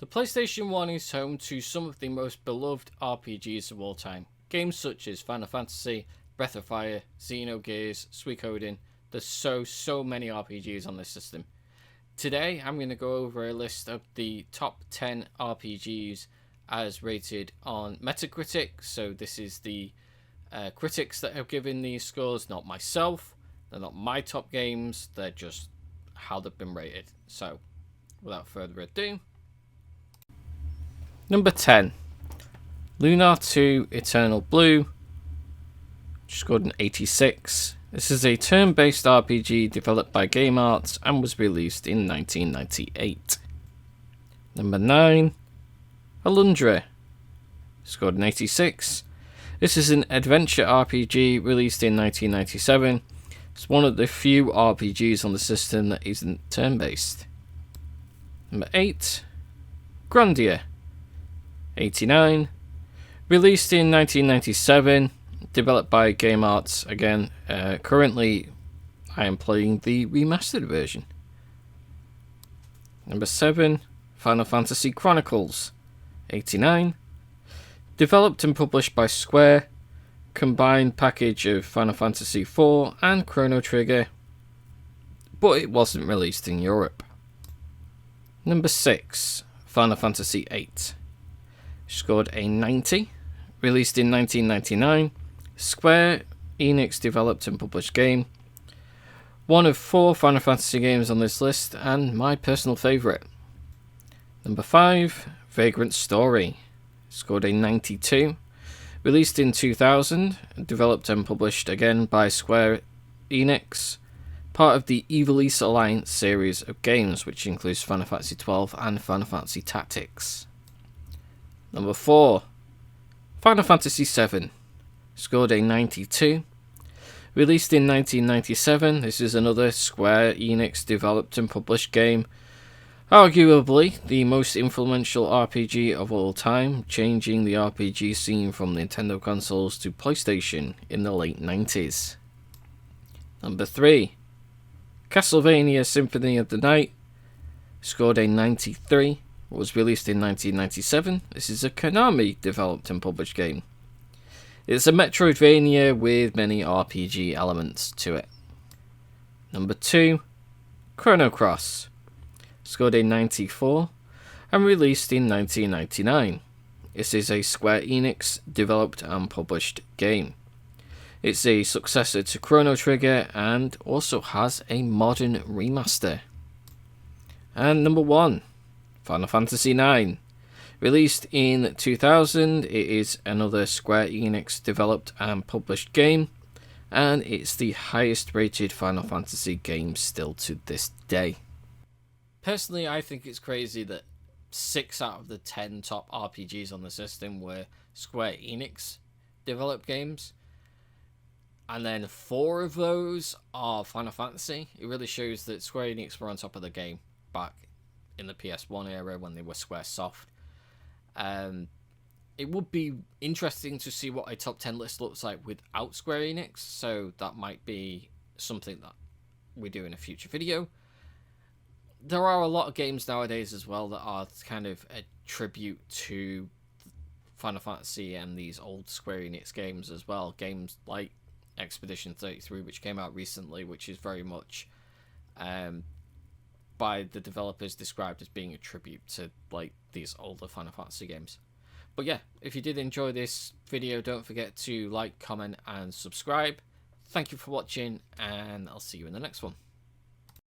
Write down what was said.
The PlayStation 1 is home to some of the most beloved RPGs of all time. Games such as Final Fantasy, Breath of Fire, Xenogears, Suikoden. There's so many RPGs on this system. Today I'm going to go over a list of the top 10 RPGs as rated on Metacritic. So this is the critics that have given these scores, not myself. They're not my top games, they're just how they've been rated. So without further ado, number 10, Lunar 2 Eternal Blue, which scored an 86. This is a turn-based RPG developed by Game Arts and was released in 1998. Number 9, Alundra, scored an 86. This is an adventure RPG released in 1997. It's one of the few RPGs on the system that isn't turn-based. Number 8, Grandia, 89. Released in 1997, developed by Game Arts again. Currently, I am playing the remastered version. Number 7, Final Fantasy Chronicles, 89. Developed and published by Square. Combined package of Final Fantasy IV and Chrono Trigger, but it wasn't released in Europe. Number 6, Final Fantasy VIII. Scored a 90. Released in 1999. Square Enix developed and published game. One of 4 Final Fantasy games on this list, and my personal favourite. Number 5, Vagrant Story. Scored a 92. Released in 2000, developed and published again by Square Enix, part of the Ivalice Alliance series of games, which includes Final Fantasy XII and Final Fantasy Tactics. Number 4, Final Fantasy VII, scored a 92. Released in 1997, this is another Square Enix developed and published game. Arguably the most influential RPG of all time, changing the RPG scene from Nintendo consoles to PlayStation in the late 90s. Number 3, Castlevania Symphony of the Night, scored a 93, was released in 1997. This is a Konami developed and published game. It's a Metroidvania with many RPG elements to it. Number 2, Chrono Cross, scored a 94 and released in 1999. This is a Square Enix developed and published game. It's a successor to Chrono Trigger and also has a modern remaster. And number 1, Final Fantasy IX. Released in 2000, it is another Square Enix developed and published game, and it's the highest rated Final Fantasy game still to this day. Personally, I think it's crazy that 6 out of the 10 top RPGs on the system were Square Enix developed games, and then 4 of those are Final Fantasy. It really shows that Square Enix were on top of the game back in the PS1 era when they were Squaresoft. It would be interesting to see what a top 10 list looks like without Square Enix, so that might be something that we do in a future video. There are a lot of games nowadays as well that are kind of a tribute to Final Fantasy and these old Square Enix games as well. Games like Expedition 33, which came out recently, which is very much by the developers described as being a tribute to like these older Final Fantasy games. But yeah, if you did enjoy this video, don't forget to like, comment and subscribe. Thank you for watching, and I'll see you in the next one.